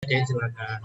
Oke, silakan.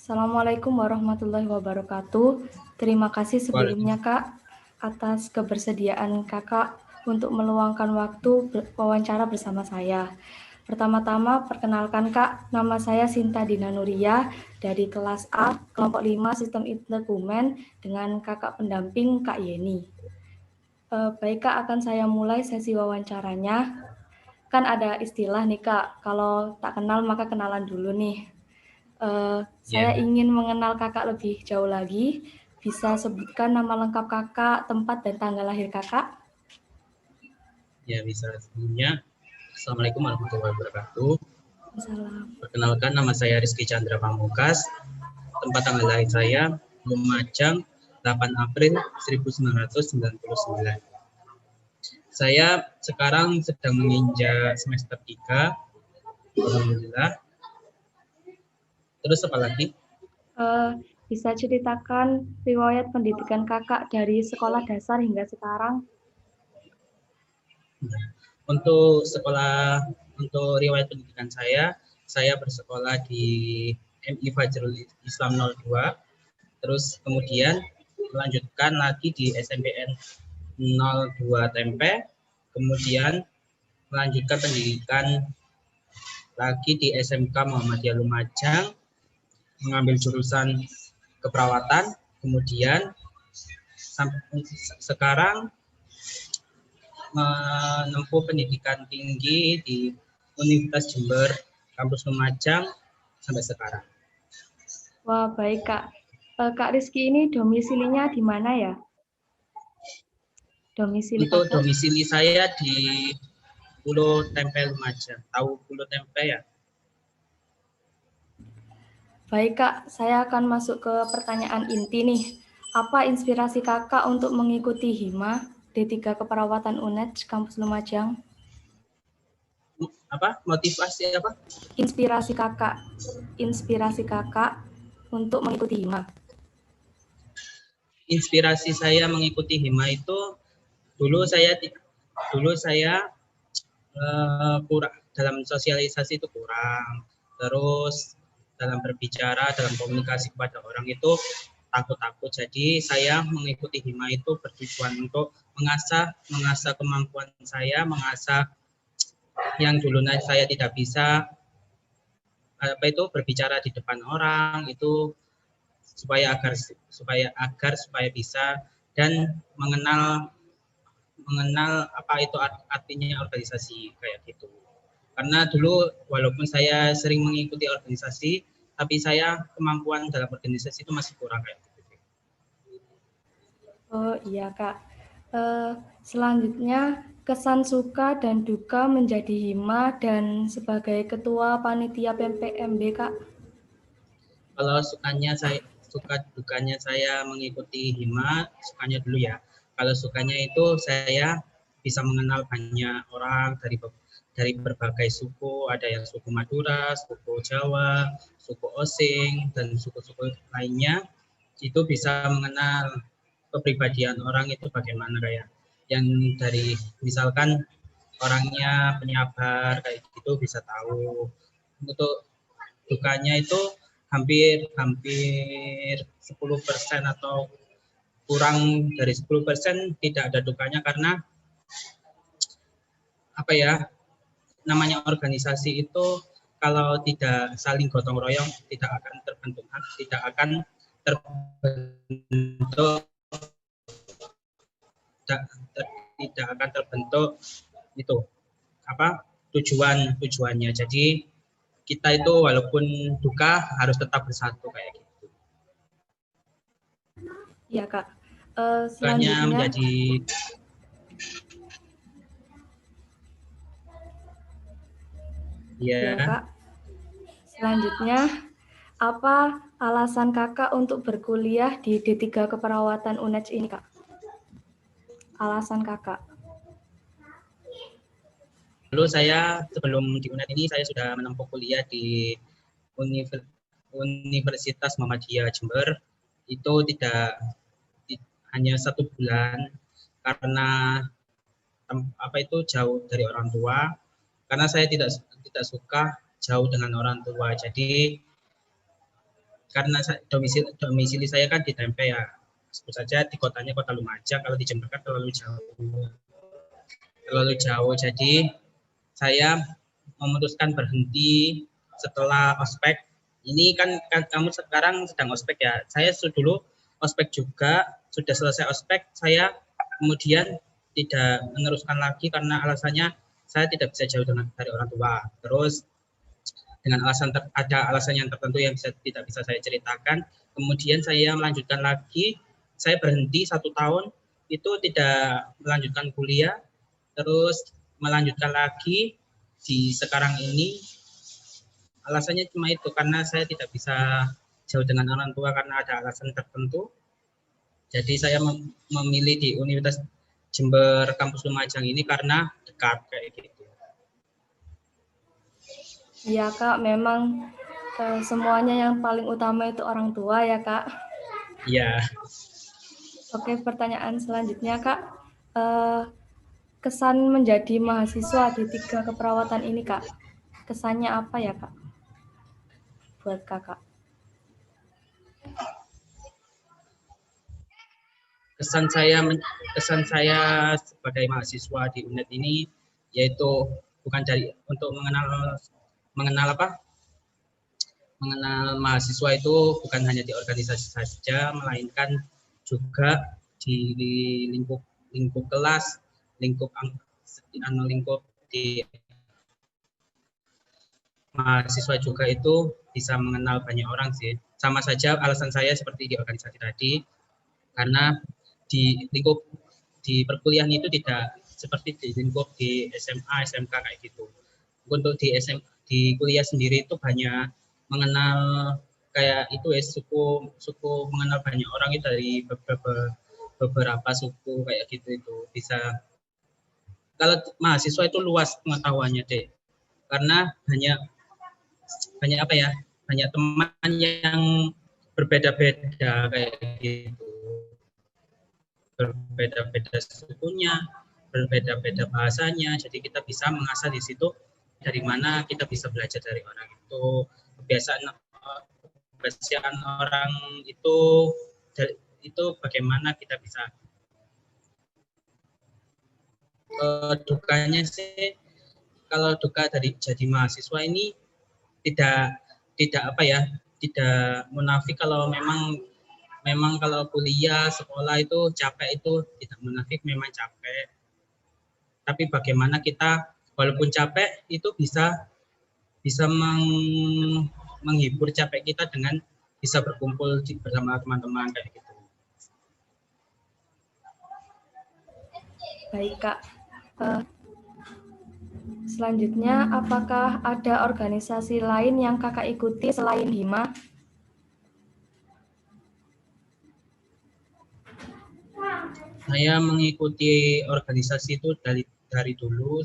Assalamualaikum warahmatullahi wabarakatuh. Terima kasih sebelumnya Kak atas kebersediaan Kakak untuk meluangkan waktu wawancara bersama saya. Pertama-tama perkenalkan Kak, nama saya Sinta Dina Nuria dari kelas A, kelompok 5 Sistem Integumen dengan kakak pendamping Kak Yeni. Baik Kak, akan saya mulai sesi wawancaranya. Kan ada istilah nih Kak, kalau tak kenal maka kenalan dulu nih. Saya ingin mengenal kakak lebih jauh lagi. Bisa sebutkan nama lengkap kakak, tempat dan tanggal lahir kakak? Ya, bisa. Sebelumnya, Assalamualaikum warahmatullahi wabarakatuh. Salam. Perkenalkan, nama saya Rizky Chandra Pamungkas. Tempat tanggal lahir saya, Lumajang, 8 April 1999. Saya sekarang sedang menginjak semester 3. Alhamdulillah. Terus apa lagi? Bisa ceritakan riwayat pendidikan kakak dari sekolah dasar hingga sekarang? Untuk sekolah, untuk riwayat pendidikan saya bersekolah di MI Fajrul Islam 02, terus kemudian melanjutkan lagi di SMPN 02 Tempe, kemudian melanjutkan pendidikan lagi di SMK Muhammadiyah Lumajang, mengambil jurusan keperawatan, kemudian sekarang menempuh pendidikan tinggi di Universitas Jember, kampus Lumajang sampai sekarang. Wah, baik Kak. Kak Rizky ini domisilinya di mana ya? Domisili Untuk kakak? domisili saya di Pulau Tempe Lumajang. Tahu Pulau Tempe ya? Baik Kak, saya akan masuk ke pertanyaan inti nih. Apa inspirasi kakak untuk mengikuti HIMA D3 Keperawatan UNED Kampus Lumajang? Apa? Motivasi apa? Inspirasi kakak untuk mengikuti HIMA. Inspirasi saya mengikuti HIMA itu dulu saya kurang dalam sosialisasi itu kurang. Terus dalam berbicara, dalam komunikasi kepada orang itu takut-takut. Jadi saya mengikuti HIMA itu bertujuan untuk mengasah kemampuan saya, mengasah yang dulunya saya tidak bisa berbicara di depan orang itu supaya bisa dan mengenal apa itu artinya organisasi kayak gitu. Karena dulu walaupun saya sering mengikuti organisasi, tapi saya kemampuan dalam organisasi itu masih kurang kayak gitu. Oh iya Kak. Selanjutnya kesan suka dan duka menjadi HIMA dan sebagai ketua panitia PMB Kak. Kalau suka dukanya saya mengikuti HIMA, sukanya dulu ya. Kalau sukanya itu saya bisa mengenal banyak orang dari berbagai suku, ada yang suku Madura, suku Jawa, suku Osing, dan suku-suku lainnya. Itu bisa mengenal kepribadian orang itu bagaimana kayak yang dari misalkan orangnya penyabar kayak gitu bisa tahu. Untuk dukanya itu hampir 10% atau kurang dari 10% tidak ada dukanya karena apa ya, namanya organisasi itu kalau tidak saling gotong royong tidak akan terbentuk tidak akan terbentuk itu apa tujuannya. Jadi kita itu walaupun duka harus tetap bersatu kayak gitu. Iya Kak. Selanjutnya menjadi ya Kak. Selanjutnya, apa alasan kakak untuk berkuliah di D3 Keperawatan UNED ini Kak? Alasan kakak? Dulu saya sebelum di UNED ini saya sudah menempuh kuliah di Universitas Muhammadiyah Jember. Itu hanya 1 bulan karena jauh dari orang tua. Karena saya tidak suka jauh dengan orang tua. Jadi karena domisili saya kan di Tempe ya, sebut saja di kotanya Kota Lumajang, kalau di Jember kan terlalu jauh. Jadi saya memutuskan berhenti setelah ospek. Ini kan kamu sekarang sedang ospek ya. Saya dulu ospek juga, sudah selesai ospek, saya kemudian tidak meneruskan lagi karena alasannya saya tidak bisa jauh dari orang tua. Terus dengan ada alasan yang tertentu yang tidak bisa saya ceritakan. Kemudian saya melanjutkan lagi, saya berhenti 1 tahun, itu tidak melanjutkan kuliah, terus melanjutkan lagi di sekarang ini. Alasannya cuma itu, karena saya tidak bisa jauh dengan orang tua karena ada alasan tertentu. Jadi saya memilih di Universitas Jember Kampus Lumajang ini karena dekat kayak gitu. Iya Kak, memang semuanya yang paling utama itu orang tua ya Kak. Iya. Oke, pertanyaan selanjutnya Kak. Kesan menjadi mahasiswa di 3 keperawatan ini Kak, kesannya apa ya Kak buat Kakak? Kesan saya sebagai mahasiswa di UNED ini yaitu bukan untuk mengenal mahasiswa itu bukan hanya di organisasi saja, melainkan juga di lingkup kelas, lingkup di mahasiswa juga itu bisa mengenal banyak orang sih. Sama saja alasan saya seperti di organisasi tadi, karena di lingkup di perkuliahan itu tidak seperti di lingkup di SMA, SMK kayak gitu. Untuk di kuliah sendiri itu banyak mengenal kayak itu ya, suku mengenal banyak orang itu dari beberapa suku kayak gitu. Itu bisa, kalau mahasiswa itu luas pengetahuannya deh, karena banyak teman yang berbeda-beda kayak gitu, berbeda-beda sukunya, berbeda-beda bahasanya. Jadi kita bisa mengasah di situ dari mana kita bisa belajar dari orang itu, kebiasaan orang itu bagaimana kita bisa. Dukanya sih, kalau duka dari jadi mahasiswa ini tidak munafik. Kalau memang kalau kuliah sekolah itu capek, itu tidak munafik, memang capek. Tapi bagaimana kita walaupun capek itu bisa menghibur capek kita dengan bisa berkumpul bersama teman-teman kayak gitu. Baik Kak. Selanjutnya, apakah ada organisasi lain yang Kakak ikuti selain HIMA? Saya mengikuti organisasi itu dari dulu,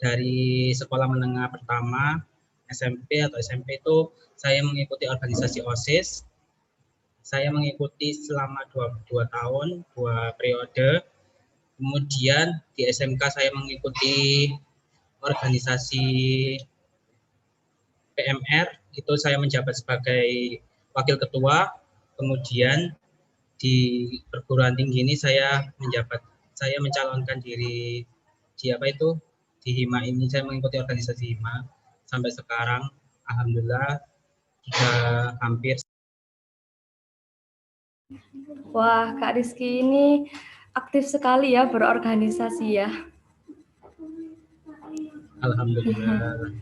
dari sekolah menengah pertama, SMP atau SMP itu saya mengikuti organisasi OSIS. Saya mengikuti selama 2 tahun, 2 periode. Kemudian di SMK saya mengikuti organisasi PMR, itu saya menjabat sebagai wakil ketua. Kemudian di perguruan tinggi ini saya mencalonkan diri di HIMA ini. Saya mengikuti organisasi HIMA sampai sekarang, alhamdulillah sudah hampir. Wah, Kak Rizky ini aktif sekali ya berorganisasi ya. Alhamdulillah.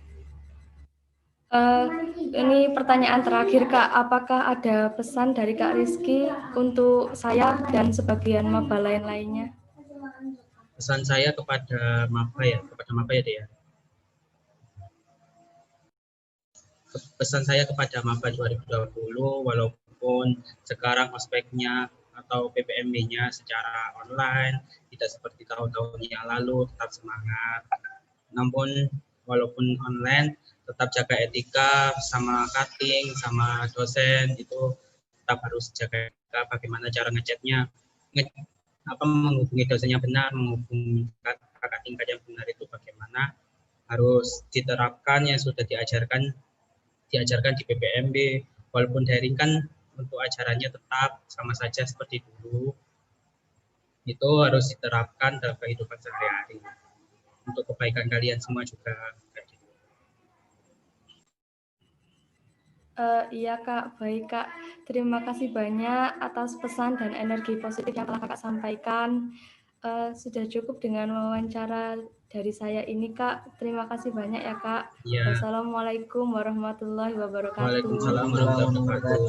Ini pertanyaan terakhir Kak, apakah ada pesan dari Kak Rizky untuk saya dan sebagian maba lainnya? Pesan saya kepada maba ya Dea. Pesan saya kepada maba 2020, walaupun sekarang ospeknya atau PPMB-nya secara online, tidak seperti tahun-tahun yang lalu, tetap semangat. Namun walaupun online, tetap jaga etika sama cutting, sama dosen, itu tetap harus jaga etika, bagaimana cara ngechatnya, menghubungi dosennya benar, menghubungi kakak tingkat yang benar itu bagaimana, harus diterapkan yang sudah diajarkan di PPMB, walaupun daring kan untuk ajarannya tetap sama saja seperti dulu. Itu harus diterapkan dalam kehidupan sehari-hari untuk kebaikan kalian semua juga. Iya Kak, baik Kak. Terima kasih banyak atas pesan dan energi positif yang telah Kakak sampaikan. Sudah cukup dengan wawancara dari saya ini Kak. Terima kasih banyak ya Kak. Ya. Wassalamualaikum warahmatullahi wabarakatuh. Waalaikumsalam warahmatullahi wabarakatuh.